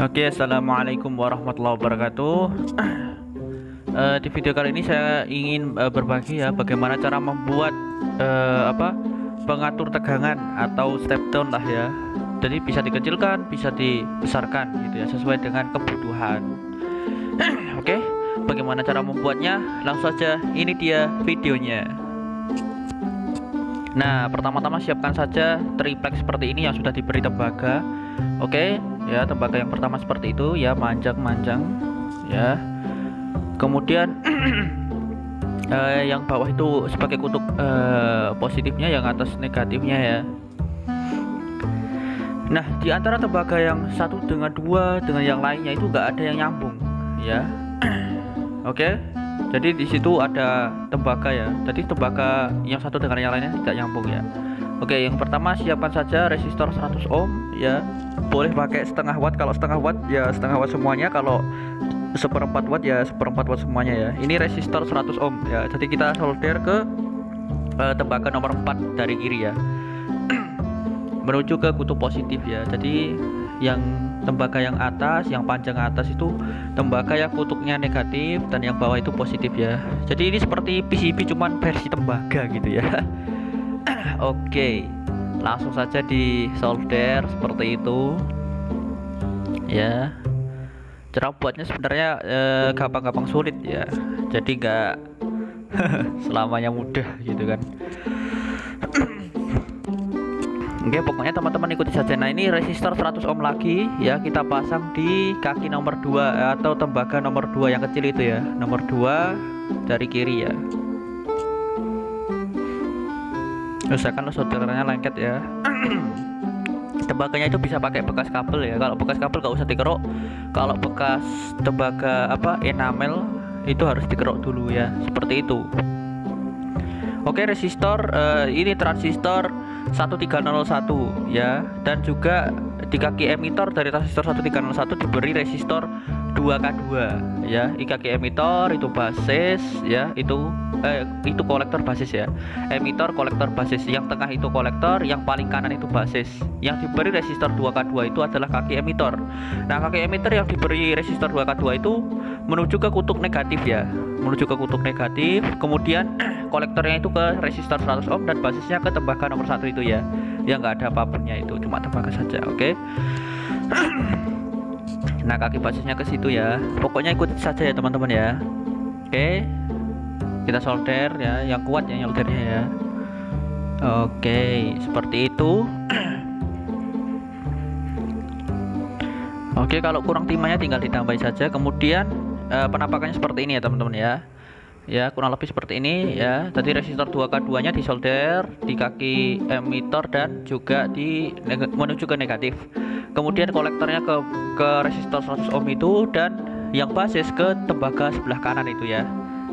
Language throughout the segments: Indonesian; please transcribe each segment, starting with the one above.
Oke, assalamualaikum warahmatullahi wabarakatuh. Di video kali ini saya ingin berbagi ya bagaimana cara membuat pengatur tegangan atau step down lah ya. Jadi bisa dikecilkan, bisa dibesarkan gitu ya sesuai dengan kebutuhan. Oke, bagaimana cara membuatnya? Langsung saja, ini dia videonya. Nah, pertama-tama siapkan saja triplek seperti ini yang sudah diberi tembaga. Oke, ya tembaga yang pertama seperti itu ya, manjang-manjang ya. Kemudian yang bawah itu sebagai kutub positifnya, yang atas negatifnya ya. Nah, di antara tembaga yang satu dengan dua dengan yang lainnya itu nggak ada yang nyambung ya. Oke, jadi di situ ada tembaga ya. Jadi tembaga yang satu dengan yang lainnya tidak nyambung ya. Oke, yang pertama siapkan saja resistor 100 ohm ya. Boleh pakai setengah watt, kalau setengah watt ya setengah watt semuanya, kalau seperempat watt ya seperempat watt semuanya ya. Ini resistor 100 ohm ya. Jadi kita solder ke tembaga nomor 4 dari kiri ya. Menuju ke kutub positif ya. Jadi yang tembaga yang atas, yang panjang atas itu tembaga yang kutubnya negatif, dan yang bawah itu positif ya. Jadi ini seperti PCB cuman versi tembaga gitu ya. Oke, langsung saja di solder seperti itu ya. Cara buatnya sebenarnya gampang-gampang sulit ya. Jadi nggak selamanya mudah gitu kan. Oke, pokoknya teman-teman ikuti saja. Nah, ini resistor 100 ohm lagi ya, kita pasang di kaki nomor 2 atau tembaga nomor 2 yang kecil itu ya. Nomor 2 dari kiri ya. Usahakan soldernya lengket ya. Tembaganya itu bisa pakai bekas kabel ya. Kalau bekas kabel gak usah dikeruk. Kalau bekas tembaga enamel itu harus dikeruk dulu ya, seperti itu. Oke, resistor ini transistor 1301 ya, dan juga di kaki emitor dari transistor 1301 diberi resistor 2K2 ya. Di kaki emitor itu basis ya, itu kolektor basis ya. Emitor kolektor basis, yang tengah itu kolektor, yang paling kanan itu basis. Yang diberi resistor 2K2 itu adalah kaki emitor. Nah, kaki emitor yang diberi resistor 2K2 itu menuju ke kutub negatif ya, menuju ke kutub negatif. Kemudian kolektornya itu ke resistor 100 ohm dan basisnya ke tembaga nomor 1 itu ya. Ya nggak ada apapun itu, cuma tembaga saja. Oke. Nah, kaki basisnya ke situ ya. Pokoknya ikuti saja ya teman-teman ya. Oke, kita solder ya, yang kuat ya soldernya ya. Oke, seperti itu. Oke, kalau kurang timahnya tinggal ditambahin saja. Kemudian penampakannya seperti ini ya teman-teman ya. Ya, kurang lebih seperti ini ya. Tadi resistor 2K2 nya disolder di kaki emitor dan juga menuju ke negatif. Kemudian kolektornya ke resistor 100 ohm itu, dan yang basis ke tembaga sebelah kanan itu ya,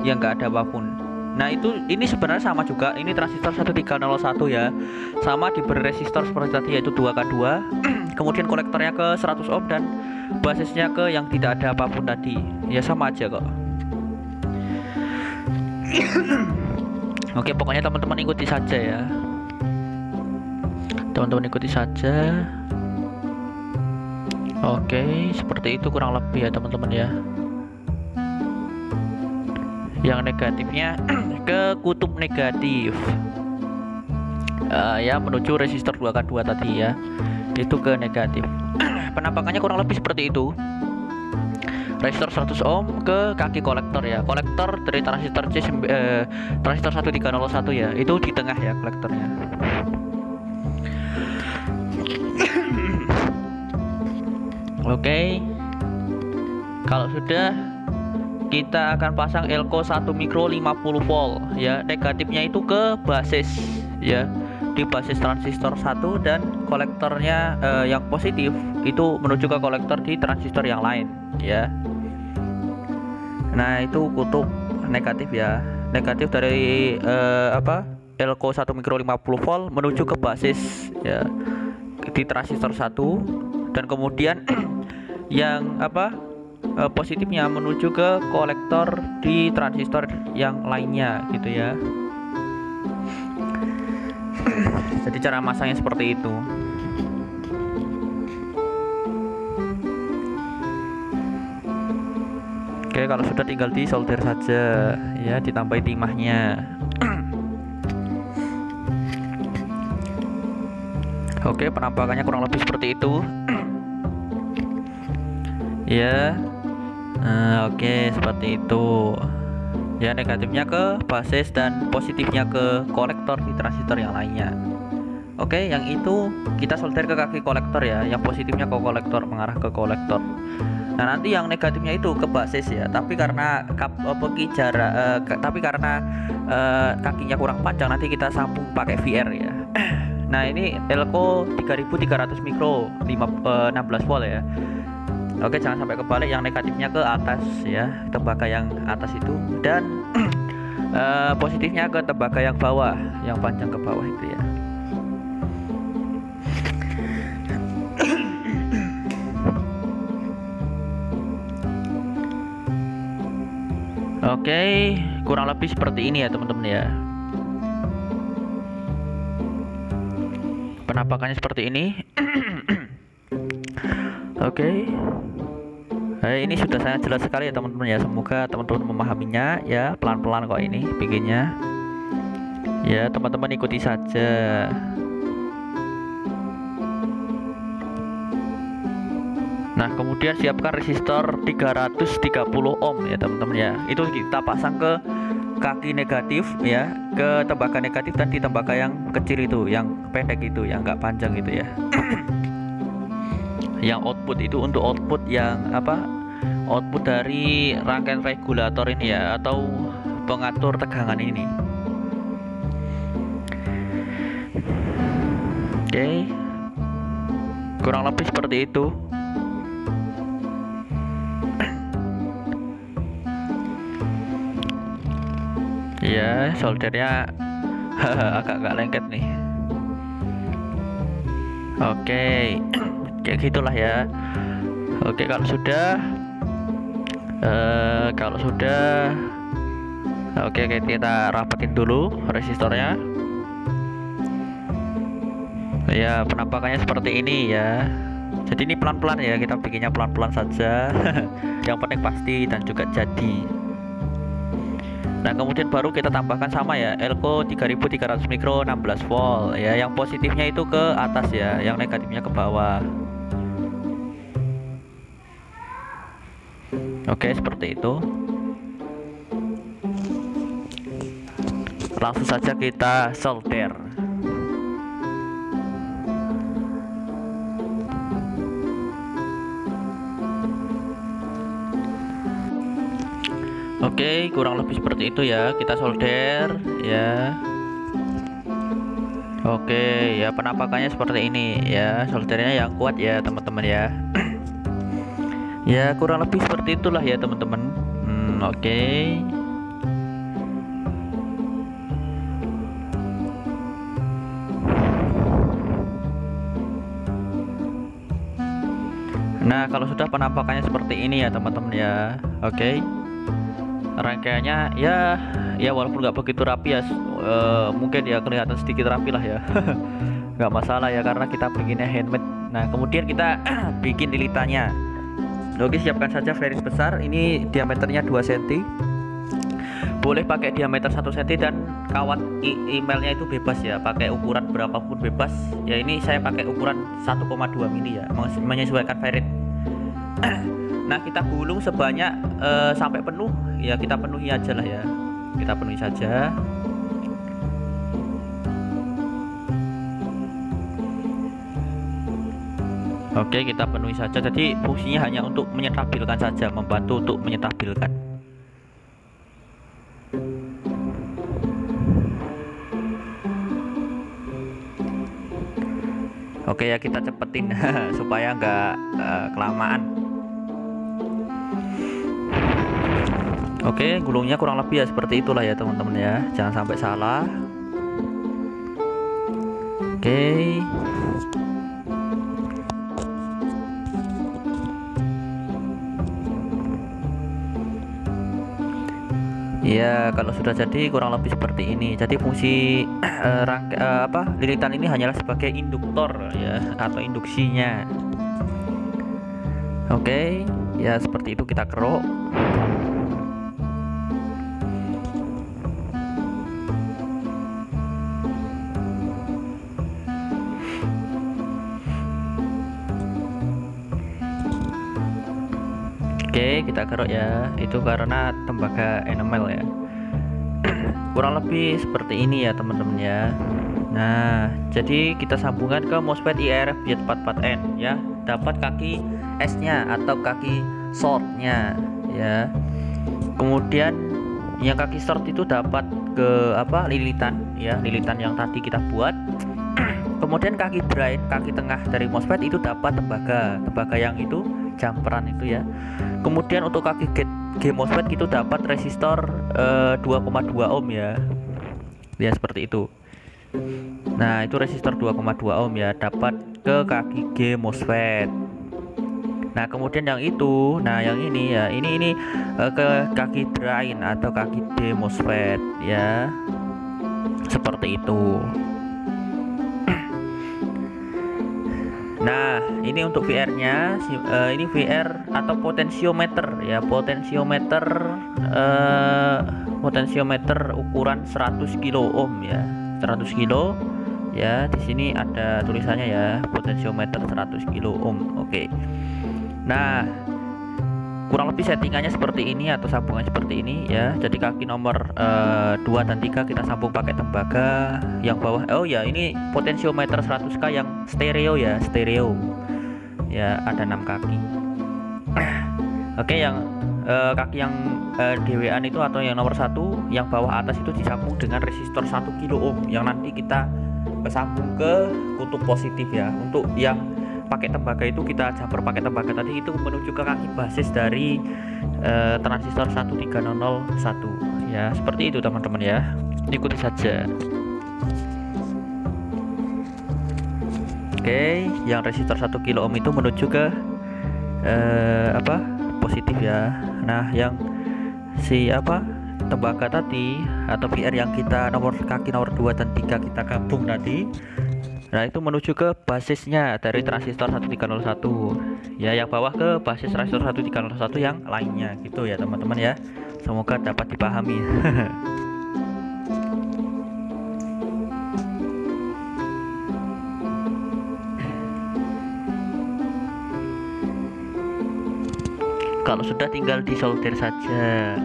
yang enggak ada apapun. Nah, ini sebenarnya sama juga. Ini transistor 1301 ya. Sama diberi resistor seperti tadi, yaitu 2K2. Kemudian kolektornya ke 100 ohm dan basisnya ke yang tidak ada apapun tadi. Ya, sama aja kok. Oke, pokoknya teman-teman ikuti saja ya. Teman-teman ikuti saja. Oke, seperti itu kurang lebih ya teman-teman ya. Yang negatifnya ke kutub negatif ya, menuju resistor 2K2 tadi ya, itu ke negatif. Penampakannya kurang lebih seperti itu. Resistor 100 ohm ke kaki kolektor ya. Kolektor dari transistor transistor 1301 ya, itu di tengah ya kolektornya. Oke, kalau sudah, kita akan pasang elko 1 mikro 50 volt ya. Negatifnya itu ke basis ya, di basis transistor 1, dan kolektornya yang positif itu menuju ke kolektor di transistor yang lain ya. Nah, itu kutub negatif ya. Negatif dari elko 1 mikro 50 volt menuju ke basis ya, di transistor 1, dan kemudian yang positifnya menuju ke kolektor di transistor yang lainnya gitu ya. Jadi cara masangnya seperti itu. Oke, kalau sudah tinggal disolder saja ya, ditambahin timahnya. Oke, penampakannya kurang lebih seperti itu. Ya. Oke, seperti itu. Ya, negatifnya ke basis dan positifnya ke kolektor di transistor yang lainnya. Oke, yang itu kita solder ke kaki kolektor ya. Yang positifnya ke kolektor, mengarah ke kolektor. Nah, nanti yang negatifnya itu ke basis ya. Tapi karena kakinya kurang panjang, nanti kita sambung pakai VR ya. Nah, ini Elco 3300 mikro 16 volt ya. Oke, jangan sampai kebalik, yang negatifnya ke atas ya, tembaga yang atas itu, dan positifnya ke tembaga yang bawah, yang panjang ke bawah itu ya. Oke, kurang lebih seperti ini ya teman-teman ya. Penampakannya seperti ini. Oke. Ini sudah sangat jelas sekali ya teman-teman ya. Semoga teman-teman memahaminya ya. Pelan-pelan kok ini bikinnya. Ya, teman-teman ikuti saja. Nah, kemudian siapkan resistor 330 ohm ya teman-teman ya. Itu kita pasang ke kaki negatif ya, ke tembaga negatif dan di tembaga yang kecil itu, yang pendek itu, yang enggak panjang itu ya. Yang output itu untuk output yang apa? Output dari rangkaian regulator ini ya, atau pengatur tegangan ini. Oke. Kurang lebih seperti itu. Ya, soldernya agak lengket nih. Oke, kayak gitulah ya. Oke, kalau sudah oke, kita rapetin dulu resistornya. Ya, penampakannya seperti ini ya. Jadi ini pelan-pelan ya, kita bikinnya pelan-pelan saja. Yang penting pasti dan juga jadi. Nah, kemudian baru kita tambahkan sama ya, Elco 3300 mikro 16 volt ya. Yang positifnya itu ke atas ya, yang negatifnya ke bawah. Oke, seperti itu. Langsung saja kita solder. Oke, kurang lebih seperti itu ya. Kita solder ya. Oke, ya penampakannya seperti ini ya. Soldernya yang kuat ya teman-teman ya. Ya, kurang lebih seperti itulah ya teman-teman. Oke. Nah, kalau sudah penampakannya seperti ini ya teman-teman ya. Oke. Rangkaiannya ya walaupun nggak begitu rapi ya, mungkin ya kelihatan sedikit rapi lah ya. Nggak masalah ya, karena kita bikinnya handmade. Nah, kemudian kita bikin lilitannya. Oke, siapkan saja varis besar. Ini diameternya 2 cm. Boleh pakai diameter 1 cm dan kawat emailnya itu bebas ya, pakai ukuran berapapun bebas ya. Ini saya pakai ukuran 1,2 mili ya, menyesuaikan varis. Nah, kita gulung sebanyak sampai penuh ya, kita penuhi aja lah ya, kita penuhi saja. Oke, kita penuhi saja. Jadi fungsinya hanya untuk menyetabilkan saja, membantu untuk menyetabilkan. Oke ya, kita cepetin supaya nggak kelamaan. Oke, gulungnya kurang lebih ya seperti itulah ya teman-teman ya, jangan sampai salah. Oke. Ya, kalau sudah jadi kurang lebih seperti ini. Jadi fungsi lilitan ini hanyalah sebagai induktor ya, atau induksinya. Oke, ya seperti itu kita keruk. Oke, kita keruk ya. Itu karena tembaga enamel ya. Kurang lebih seperti ini ya teman-teman ya. Nah, jadi kita sambungkan ke MOSFET IRF J44N ya. Dapat kaki S-nya atau kaki short-nya ya. Kemudian yang kaki short itu dapat ke lilitan ya, lilitan yang tadi kita buat. Kemudian kaki drain, kaki tengah dari MOSFET itu dapat tembaga yang itu jumperan itu ya. Kemudian untuk kaki gate MOSFET itu dapat resistor 2,2 ohm ya. Ya seperti itu. Nah, itu resistor 2,2 ohm ya, dapat ke kaki G MOSFET. Nah, kemudian yang itu, nah yang ini ya, ini ke kaki drain atau kaki D MOSFET ya. Seperti itu. Nah, ini untuk VR-nya, ini VR atau potensiometer ya, potensiometer ukuran 100 kilo ohm ya, 100 kilo ya. Di sini ada tulisannya ya, potensiometer 100 kilo ohm. Oke. Nah, kurang lebih settingannya seperti ini atau sambungan seperti ini ya. Jadi kaki nomor 2 dan 3 kita sambung pakai tembaga. Yang bawah, oh ya, ini potensiometer 100K yang stereo ya, stereo ya, ada 6 kaki. Oke, yang kaki yang DWA itu atau yang nomor 1 yang bawah atas itu disambung dengan resistor 1 kilo ohm yang nanti kita sambung ke kutub positif ya. Untuk yang pakai tembaga itu kita jumper pakai tembaga tadi itu menuju ke kaki basis dari transistor 13001 ya. Seperti itu teman-teman ya, ikuti saja. Oke, yang resistor 1 kilo ohm itu menuju ke positif ya. Nah, yang tembaga tadi atau VR yang kita kaki nomor 2 dan 3 kita gabung tadi, nah itu menuju ke basisnya dari transistor 1301 ya, yang bawah ke basis transistor 1301 yang lainnya gitu ya teman-teman ya. Semoga dapat dipahami. Kalau sudah tinggal disolder saja.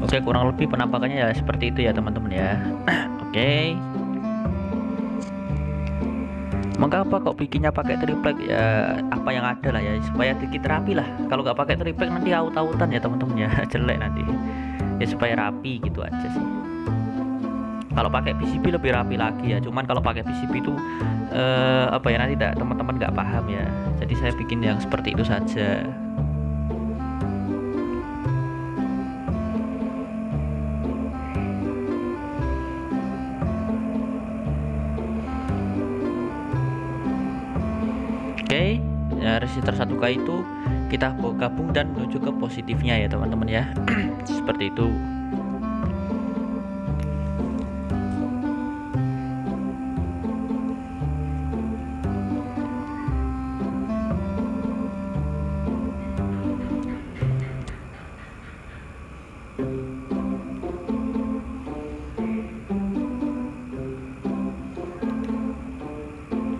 Oke, kurang lebih penampakannya ya seperti itu ya teman-teman ya. Oke. Mengapa kok bikinnya pakai triplek ya? Apa yang ada lah ya, supaya dikit rapi lah. Kalau nggak pakai triplek nanti aut-autan ya teman-teman ya, jelek nanti. Ya supaya rapi gitu aja sih. Kalau pakai PCB lebih rapi lagi ya. Cuman kalau pakai PCB itu nanti teman-teman nggak paham ya. Jadi saya bikin yang seperti itu saja. Oke, ya, resistor 1K itu kita gabung dan menuju ke positifnya ya teman-teman ya. Seperti itu.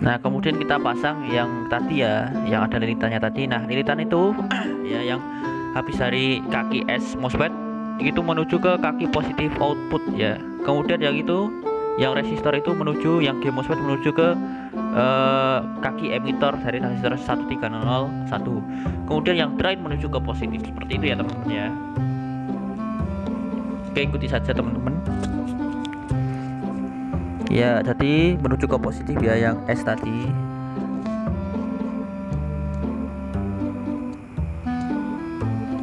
Nah, kemudian kita pasang yang tadi ya, yang ada lilitannya tadi. Nah, lilitan itu ya yang habis dari kaki S MOSFET itu menuju ke kaki positif output ya. Kemudian yang itu, yang resistor itu menuju, yang G MOSFET menuju ke kaki emitor dari transistor 1301. Kemudian yang drain menuju ke positif. Seperti itu ya teman-teman ya. Oke, ikuti saja teman-teman. Ya, jadi menuju ke positif ya yang S tadi.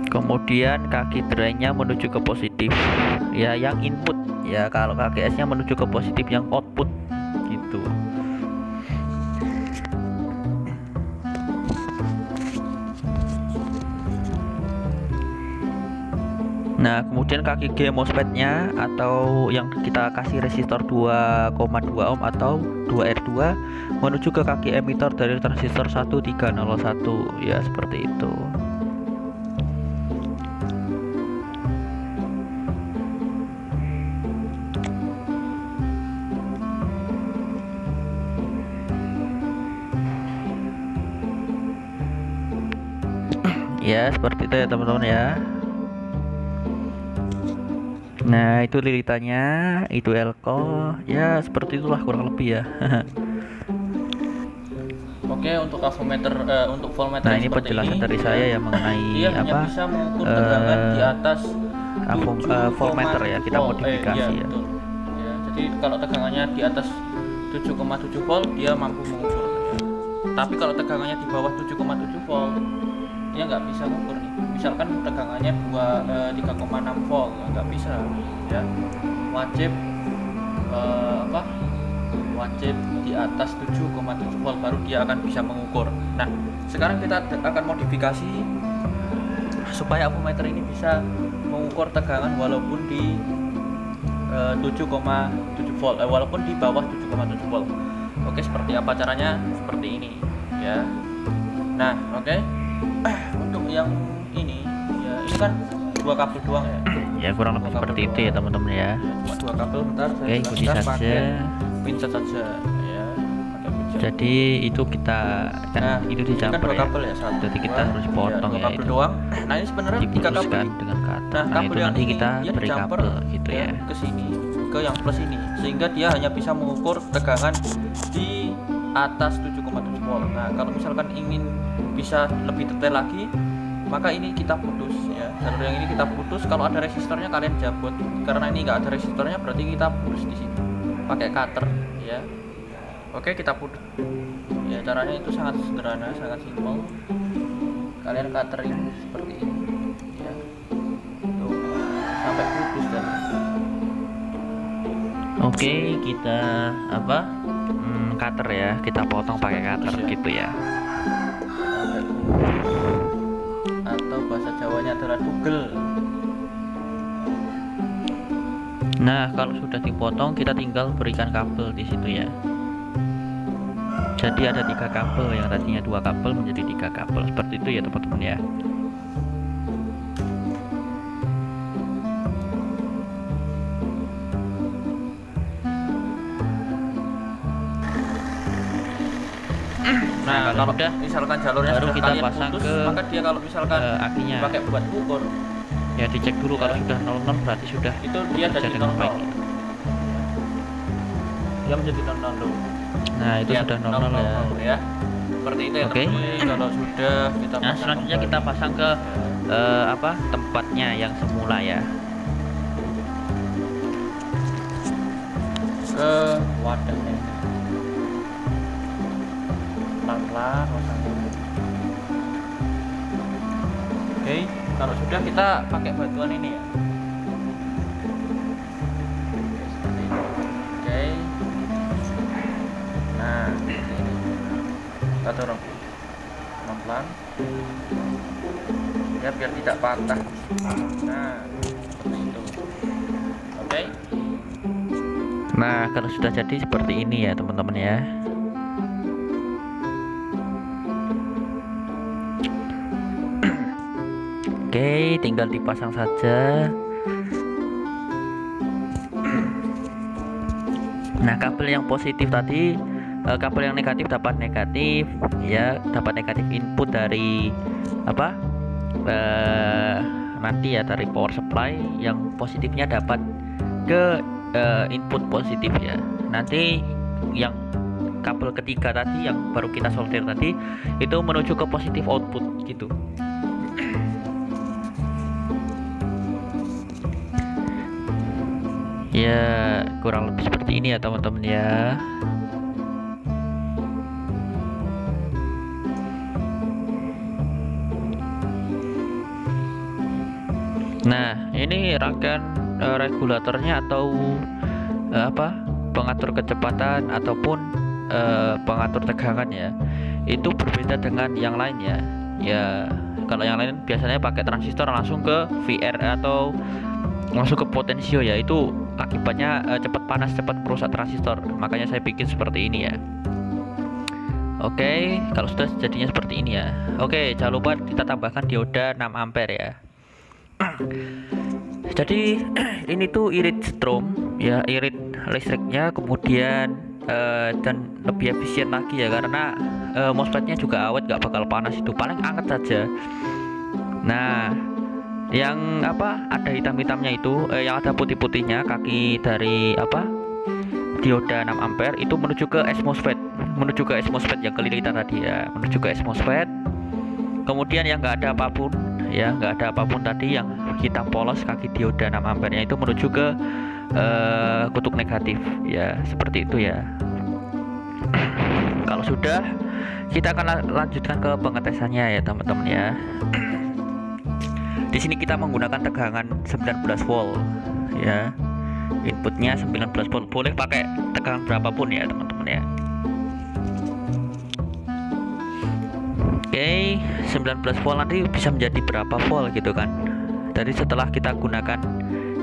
Kemudian kaki drainnya menuju ke positif ya yang input ya. Kalau kaki S nya menuju ke positif yang output gitu. Nah, kemudian kaki G MOSFET-nya atau yang kita kasih resistor 2,2 ohm atau 2R2 menuju ke kaki emitor dari transistor 1301 ya, seperti itu. Ya seperti itu ya teman-teman ya. Nah itu lilitannya, itu elko, ya seperti itulah kurang lebih ya. Oke, untuk avometer untuk voltmeter Nah ini penjelasan ini, dari saya ya mengenai dia hanya apa bisa mengukur tegangan di atas voltmeter ya, kita modifikasi ya. betul. Ya, jadi kalau tegangannya di atas 7,7 volt dia mampu mengukur. Tapi kalau tegangannya di bawah 7,7 volt dia nggak bisa mengukur nih. Misalkan tegangannya 3,6 volt nggak bisa ya. Wajib wajib di atas 7,7 volt baru dia akan bisa mengukur. Nah, sekarang kita akan modifikasi supaya avometer ini bisa mengukur tegangan walaupun di 7,7 volt, walaupun di bawah 7,7 volt. Oke, seperti apa caranya? Seperti ini ya. Nah, oke. Untuk yang ini ya, ini kan dua kabel doang ya. Ya kurang lebih seperti itu ya teman-teman ya. Cuma dua kabel, bentar saya Oke, ikuti saja. Pinset saja ya, pakai pinset. Jadi itu kita kan itu ini kan dijumper dua ya. kabel ya, satu, Jadi kita dua, harus potong dua ya kabel itu. doang. Nah, ini sebenarnya tiga kabel Dipuskan ini. dengan cutter. Nah, kabel itu yang nanti ini kita dia beri dijumper kabel gitu ya. ke sini, ke yang plus ini, sehingga dia hanya bisa mengukur tegangan di atas 7,7 volt. Nah, kalau misalkan ingin bisa lebih detail lagi, maka ini kita putus ya. Jalur yang ini kita putus. Kalau ada resistornya kalian cabut. Karena ini enggak ada resistornya, berarti kita putus di sini pakai cutter ya. Oke, kita putus. Ya, caranya itu sangat sederhana, sangat simpel. Kalian cutterin seperti ini ya. Tuh, sampai putus dan Oke, kita cutter ya, kita potong pakai cutter ya. gitu ya. Sampai putus. Atau bahasa Jawanya adalah tugel. Nah, kalau sudah dipotong kita tinggal berikan kabel di situ ya. Jadi ada 3 kabel, yang tadinya 2 kabel menjadi 3 kabel. Seperti itu ya teman-teman ya. Nah, kalau udah misalkan jalurnya baru sudah kita kalian pasang putus, ke maka dia kalau misalkan akinya. dipakai buat ukur, Ya dicek dulu kalau sudah 00 berarti sudah itu dia bekerja jadi dengan 00. baik. Dia menjadi 00. Nah, itu Lihat, sudah 00 ya. Seperti itu ya. Oke. Kalau sudah kita Nah, pasang selanjutnya kembali kita pasang ke tempatnya yang semula ya. ke wadahnya. Pelan-pelan pasangnya. Oke, kalau sudah kita pakai batuan ini ya. Seperti ini. Oke. Nah, seperti ini. Kita dorong pelan-pelan ya biar tidak patah. Nah, seperti itu. Oke. Nah, kalau sudah jadi seperti ini ya teman-teman ya. Oke, tinggal dipasang saja. Nah, kabel yang positif tadi, kabel yang negatif dapat negatif ya, dapat negatif input dari nanti ya dari power supply. Yang positifnya dapat ke input positif ya. Nanti yang kabel ketiga tadi yang baru kita solder tadi itu menuju ke positif output gitu. Ya kurang lebih seperti ini ya teman-teman ya. Nah, ini rangkaian regulatornya atau pengatur kecepatan ataupun pengatur tegangan ya. Itu berbeda dengan yang lain ya. Ya, kalau yang lain biasanya pakai transistor langsung ke VR atau langsung ke potensio ya. Itu akibatnya cepat panas, cepat merusak transistor. Makanya saya bikin seperti ini ya. Oke, kalau sudah jadinya seperti ini ya. Oke, jangan lupa kita tambahkan dioda 6 ampere ya. Jadi ini tuh irit strom ya, irit listriknya, kemudian dan lebih efisien lagi ya, karena MOSFET-nya juga awet, gak bakal panas, itu paling anget saja. Nah, yang ada hitam-hitamnya itu, yang ada putih-putihnya kaki dari dioda 6 ampere itu menuju ke MOSFET yang kelilitan tadi ya, menuju ke MOSFET. Kemudian yang nggak ada apapun tadi yang hitam polos kaki dioda 6 ampere nya itu menuju ke kutub negatif ya, seperti itu ya. Kalau sudah, kita akan lanjutkan ke pengetesannya ya teman-teman ya. Di sini kita menggunakan tegangan 19 volt ya. Inputnya 19 volt, boleh pakai tegangan berapapun ya teman-teman ya. Oke, 19 volt nanti bisa menjadi berapa volt gitu kan. Jadi setelah kita gunakan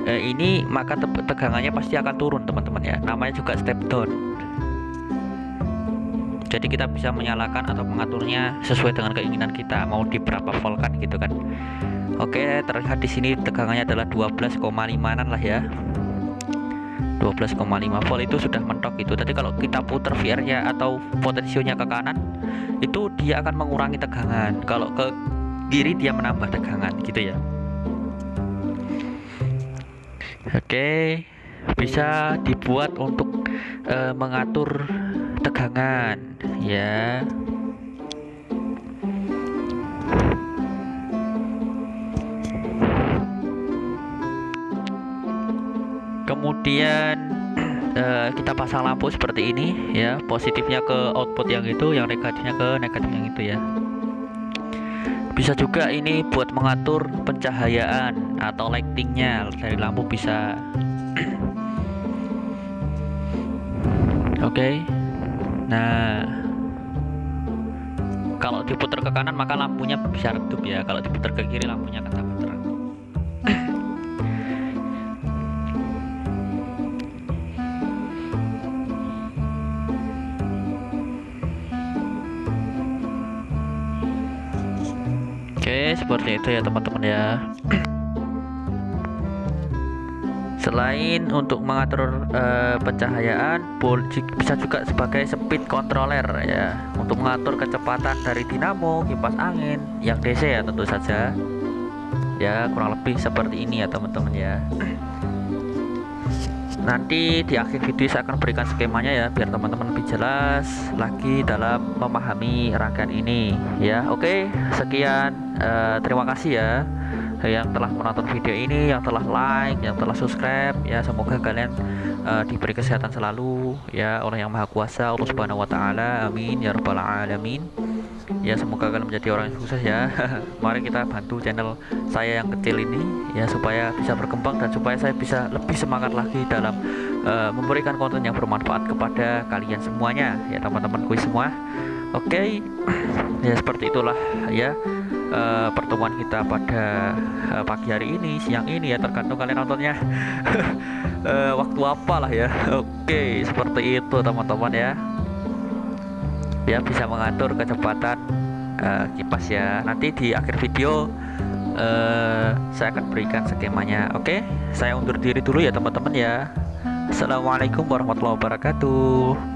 ini, maka tegangannya pasti akan turun teman-teman ya. Namanya juga step down. Jadi kita bisa menyalakan atau mengaturnya sesuai dengan keinginan kita, mau di berapa volt kan gitu kan. Oke, terlihat di sini tegangannya adalah 12,5-an lah ya. 12,5 volt itu sudah mentok itu. Tadi kalau kita putar VR-nya atau potensionya ke kanan, itu dia akan mengurangi tegangan. Kalau ke kiri dia menambah tegangan gitu ya. Oke, bisa dibuat untuk mengatur tegangan ya. Kemudian kita pasang lampu seperti ini ya, positifnya ke output yang itu, yang negatifnya ke negatif yang itu ya. Bisa juga ini buat mengatur pencahayaan atau lightingnya dari lampu bisa. Oke. Nah, kalau diputar ke kanan maka lampunya bisa redup ya, kalau diputar ke kiri lampunya akan tambah terang. Oke, seperti itu ya teman-teman ya. Selain untuk mengatur pencahayaan, bisa juga sebagai speed controller ya, untuk mengatur kecepatan dari dinamo, kipas angin yang DC ya tentu saja. Ya, kurang lebih seperti ini ya teman-teman ya. Nanti di akhir video saya akan berikan skemanya ya, biar teman-teman lebih jelas lagi dalam memahami rangkaian ini ya. Oke, sekian, terima kasih ya yang telah menonton video ini, yang telah like, yang telah subscribe ya. Semoga kalian diberi kesehatan selalu ya oleh Yang Maha Kuasa, Allah Subhanahu wa taala. Amin ya rabbal alamin. Ya, semoga kalian menjadi orang yang sukses ya. Mari kita bantu channel saya yang kecil ini ya, supaya bisa berkembang dan supaya saya bisa lebih semangat lagi dalam memberikan konten yang bermanfaat kepada kalian semuanya ya, teman-temanku semua. Oke, ya seperti itulah ya pertemuan kita pada pagi hari ini, siang ini ya, tergantung kalian nontonnya waktu apalah ya. Oke, seperti itu teman-teman ya. Ya, bisa mengatur kecepatan kipas ya. Nanti di akhir video saya akan berikan skemanya. Oke, saya undur diri dulu ya teman-teman ya. Assalamualaikum warahmatullahi wabarakatuh.